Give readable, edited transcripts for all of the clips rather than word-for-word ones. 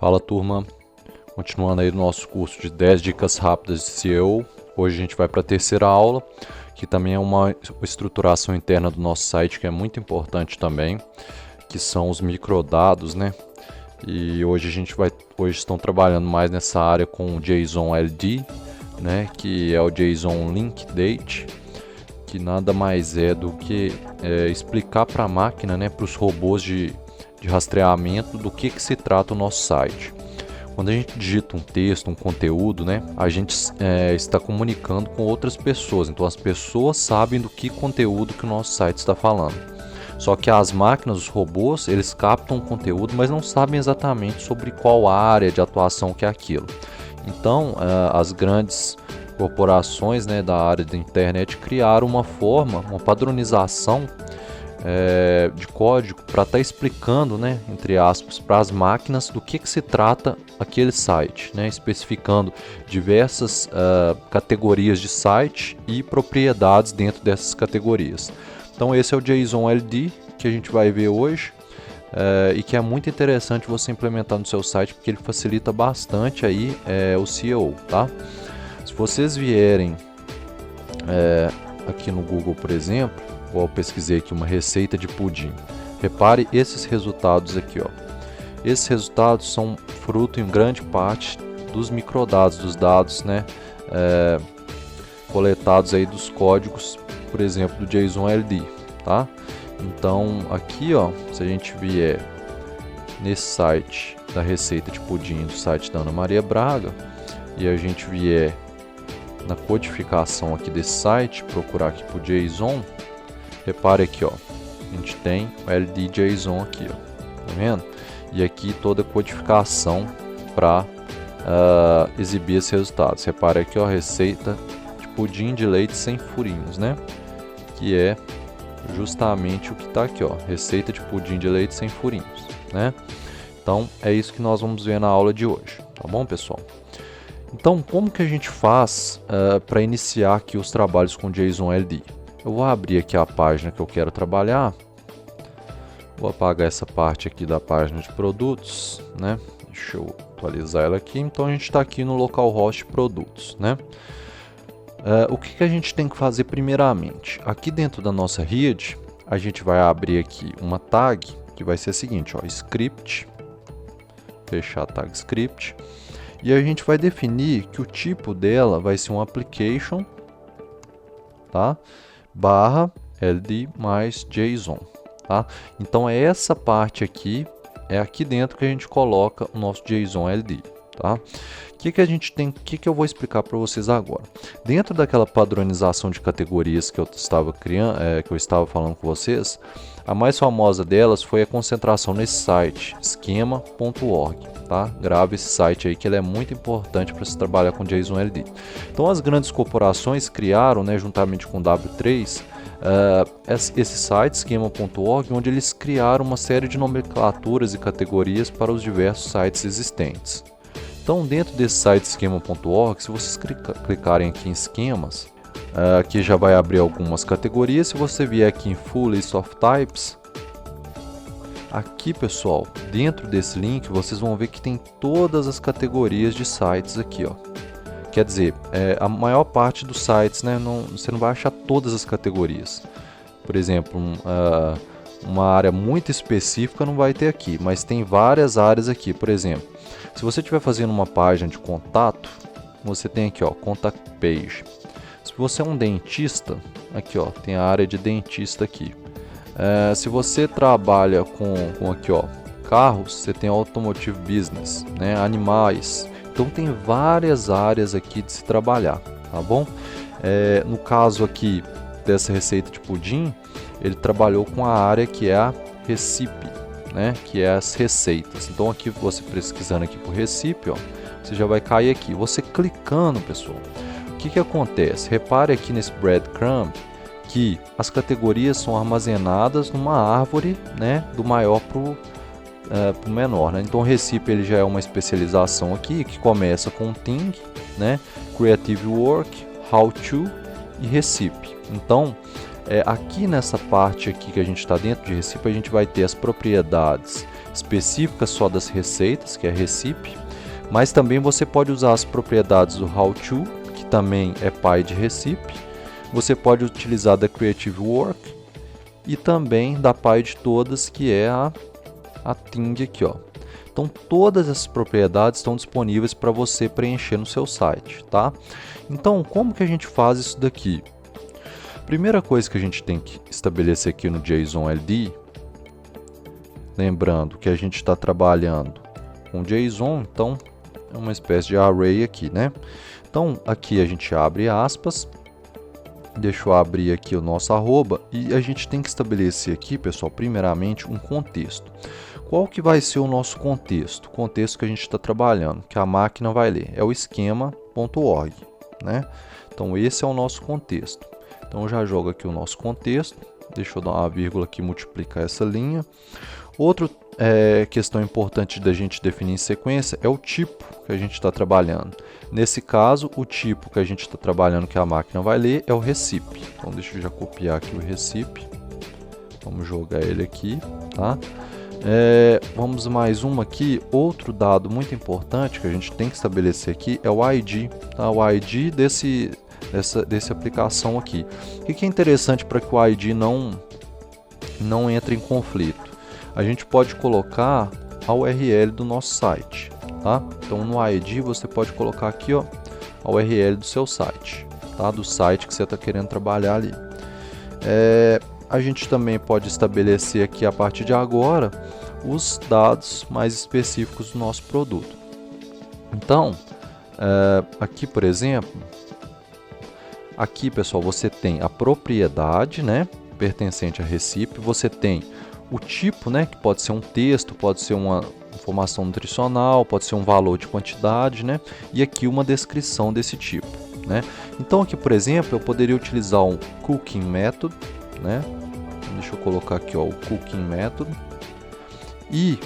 Fala turma, continuando aí no nosso curso de 10 dicas rápidas de SEO. Hoje a gente vai para a terceira aula, que também é uma estruturação interna do nosso site que é muito importante também, que são os microdados, né? E hoje estão trabalhando mais nessa área com o JSON LD, né? Que é o JSON Link Date, que nada mais é do que explicar para a máquina, né, para os robôs de rastreamento do que se trata o nosso site. Quando a gente digita um texto, um conteúdo, né, a gente está comunicando com outras pessoas, então as pessoas sabem do que conteúdo que o nosso site está falando. Só que as máquinas, os robôs, eles captam o conteúdo, mas não sabem exatamente sobre qual área de atuação que é aquilo. Então, as grandes corporações, né, da área da internet criaram uma forma, uma padronização de código para estar explicando, né, entre aspas, para as máquinas do que se trata aquele site, né, especificando diversas categorias de site e propriedades dentro dessas categorias. Então esse é o JSON LD que a gente vai ver hoje e que é muito interessante você implementar no seu site porque ele facilita bastante aí o SEO, tá? Se vocês vierem aqui no Google, por exemplo, eu pesquisei aqui uma receita de pudim. Repare esses resultados aqui, ó. Esses resultados são fruto em grande parte dos microdados, dos dados, né, coletados aí dos códigos, por exemplo, do JSON LD, tá? Então aqui, ó, se a gente vier nesse site da receita de pudim do site da Ana Maria Braga e a gente vier na codificação aqui desse site, procurar aqui por JSON, repare aqui, ó, a gente tem o LD JSON aqui, ó, tá vendo? E aqui toda a codificação para exibir esses resultados. Repare aqui, ó, a receita de pudim de leite sem furinhos, né? Que é justamente o que está aqui, ó, receita de pudim de leite sem furinhos, né? Então é isso que nós vamos ver na aula de hoje, tá bom, pessoal? Então, como que a gente faz para iniciar aqui os trabalhos com JSON LD? Eu vou abrir aqui a página que eu quero trabalhar. Vou apagar essa parte aqui da página de produtos, né? Deixa eu atualizar ela aqui. Então a gente está aqui no localhost produtos, né? O que a gente tem que fazer primeiramente? Aqui dentro da nossa rede, a gente vai abrir aqui uma tag que vai ser a seguinte, ó, script, fechar a tag script, e a gente vai definir que o tipo dela vai ser um application, tá? Barra LD mais JSON, tá? Então é essa parte aqui, é aqui dentro que a gente coloca o nosso JSON LD, tá? O que a gente tem, que eu vou explicar para vocês agora? Dentro daquela padronização de categorias que eu estava criando, que eu estava falando com vocês, a mais famosa delas foi a concentração nesse site, schema.org, tá? Grave esse site aí que ele é muito importante para se trabalhar com JSON LD. Então as grandes corporações criaram, né, juntamente com o W3, esse site, schema.org, onde eles criaram uma série de nomenclaturas e categorias para os diversos sites existentes. Então, dentro desse site schema.org, se vocês clicarem aqui em esquemas, aqui já vai abrir algumas categorias. Se você vier aqui em Full List of Types, aqui, pessoal, dentro desse link, vocês vão ver que tem todas as categorias de sites aqui, ó. Quer dizer, a maior parte dos sites, né, você não vai achar todas as categorias. Por exemplo, uma área muito específica não vai ter aqui, mas tem várias áreas aqui. Por exemplo, se você estiver fazendo uma página de contato, você tem aqui, ó, Contact Page. Se você é um dentista, aqui, ó, tem a área de dentista aqui. Se você trabalha com aqui, ó, carros, você tem Automotive Business, né, animais. Então tem várias áreas aqui de se trabalhar, tá bom? No caso aqui dessa receita de pudim, ele trabalhou com a área que é a Recipe, né, que é as receitas. Então aqui você pesquisando aqui por Recipe, ó, você já vai cair aqui. Você clicando, pessoal, o que acontece? Repare aqui nesse breadcrumb que as categorias são armazenadas numa árvore, né, do maior para o menor, né? Então Recipe ele já é uma especialização aqui que começa com Thing, né, Creative Work, How to e Recipe. Então aqui nessa parte aqui que a gente está dentro de Recipe, a gente vai ter as propriedades específica só das receitas, que é a recipe, mas também você pode usar as propriedades do how to, que também é pai de recipe. Você pode utilizar da Creative Work e também da pai de todas, que é a Thing aqui, ó. Então todas essas propriedades estão disponíveis para você preencher no seu site, tá? Então como que a gente faz isso daqui? Primeira coisa que a gente tem que estabelecer aqui no JSON LD, lembrando que a gente está trabalhando com JSON, então é uma espécie de array aqui, né? Então aqui a gente abre aspas, deixa eu abrir aqui o nosso arroba e a gente tem que estabelecer aqui, pessoal, primeiramente um contexto. Qual que vai ser o nosso contexto? O contexto que a gente está trabalhando, que a máquina vai ler, é o esquema.org, né? Então esse é o nosso contexto. Então eu já jogo aqui o nosso contexto, deixa eu dar uma vírgula aqui e multiplicar essa linha. Outra questão importante da gente definir em sequência é o tipo que a gente está trabalhando. Nesse caso, o tipo que a gente está trabalhando, que a máquina vai ler, é o recipe. Então deixa eu já copiar aqui o recipe. Vamos jogar ele aqui, tá? Vamos mais uma aqui. Outro dado muito importante que a gente tem que estabelecer aqui é o ID, tá? O ID dessa aplicação aqui. O que é interessante para que o ID não entre em conflito? A gente pode colocar a URL do nosso site, tá? Então no ID você pode colocar aqui, ó, a URL do seu site, tá? Do site que você está querendo trabalhar ali. A gente também pode estabelecer aqui a partir de agora os dados mais específicos do nosso produto. Então, aqui por exemplo, aqui pessoal, você tem a propriedade, né, pertencente a recipe, você tem o tipo, né, que pode ser um texto, pode ser uma informação nutricional, pode ser um valor de quantidade, né, e aqui uma descrição desse tipo, né. Então aqui por exemplo, eu poderia utilizar um cooking method, né, deixa eu colocar aqui, ó, o cooking method, e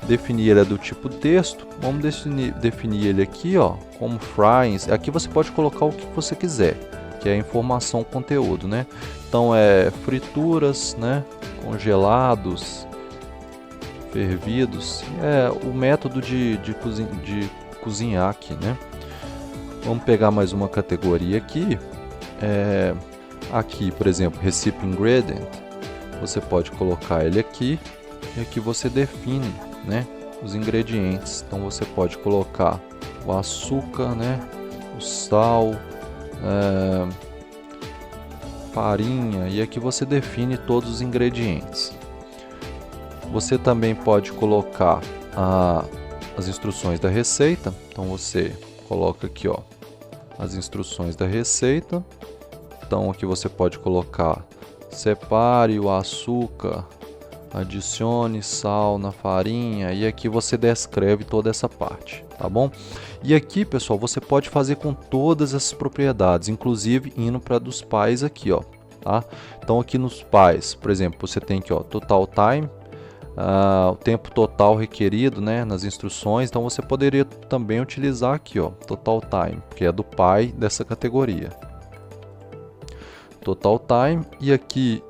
definir ele do tipo texto. Vamos definir ele aqui, ó, como fries. Aqui você pode colocar o que você quiser, que é informação, conteúdo, né? Então frituras, né, congelados, fervidos, o método de cozinhar aqui, né? Vamos pegar mais uma categoria aqui. Aqui, por exemplo, recipe ingredient, você pode colocar ele aqui e aqui você define, né, os ingredientes. Então você pode colocar o açúcar, né, o sal, farinha, e aqui você define todos os ingredientes. Você também pode colocar as instruções da receita. Então você coloca aqui, ó, as instruções da receita. Então aqui você pode colocar: separe o açúcar, adicione sal na farinha, e aqui você descreve toda essa parte, tá bom? E aqui, pessoal, você pode fazer com todas essas propriedades, inclusive indo para dos pais aqui, ó, tá? Então aqui nos pais, por exemplo, você tem aqui, ó, total time, o tempo total requerido, né, nas instruções. Então você poderia também utilizar aqui, ó, total time, que é do pai dessa categoria. Total time, e aqui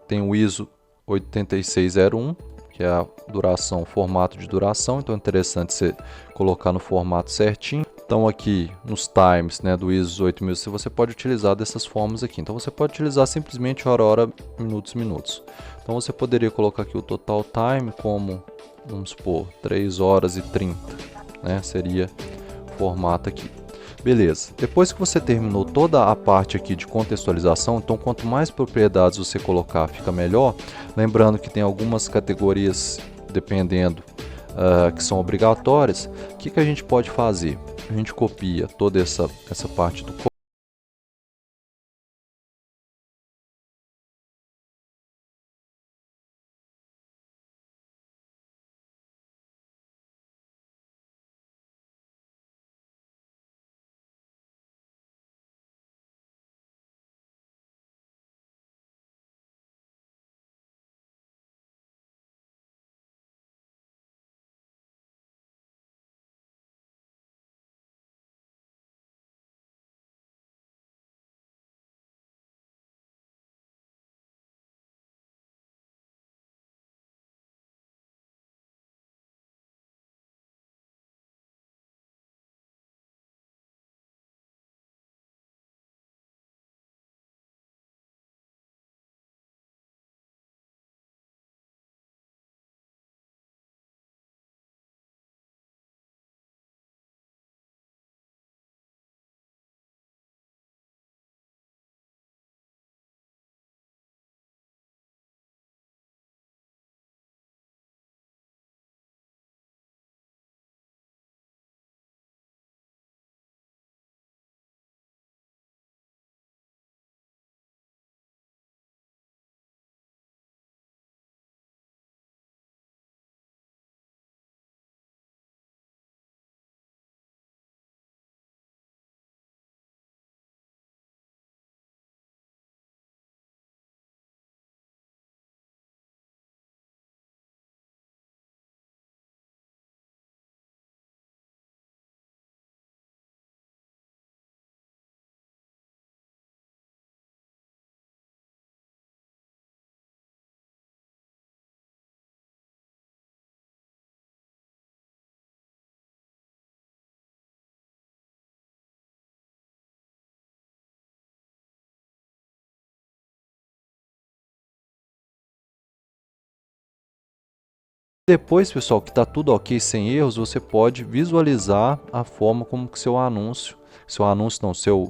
tem o ISO 8601, que é a duração, formato de duração. Então é interessante você colocar no formato certinho. Então aqui nos times, né, do ISO 8000, você pode utilizar dessas formas aqui. Então você pode utilizar simplesmente hora, minutos, minutos. Então você poderia colocar aqui o total time como, vamos supor, 3 horas e 30, né, seria o formato aqui. Beleza, depois que você terminou toda a parte aqui de contextualização, então quanto mais propriedades você colocar, fica melhor. Lembrando que tem algumas categorias, dependendo, que são obrigatórias. O que a gente pode fazer? A gente copia toda essa parte do Depois, pessoal, que está tudo ok, sem erros, você pode visualizar a forma como que seu anúncio não, seus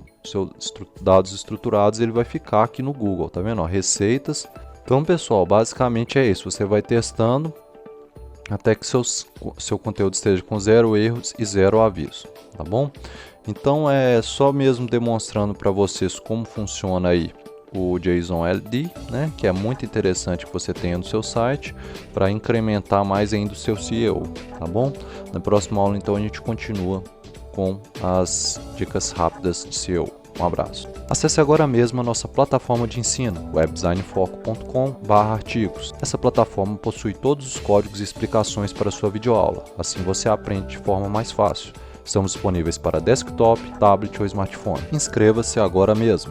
dados estruturados, ele vai ficar aqui no Google, tá vendo? Ó, receitas. Então, pessoal, basicamente é isso. Você vai testando até que seu conteúdo esteja com 0 erros e 0 aviso, tá bom? Então é só mesmo demonstrando para vocês como funciona aí o JSON LD, né, que é muito interessante que você tenha no seu site para incrementar mais ainda o seu SEO, tá bom? Na próxima aula então a gente continua com as dicas rápidas de SEO. Um abraço. Acesse agora mesmo a nossa plataforma de ensino, webdesignfoco.com/artigos. Essa plataforma possui todos os códigos e explicações para a sua videoaula, assim você aprende de forma mais fácil. Estamos disponíveis para desktop, tablet ou smartphone. Inscreva-se agora mesmo.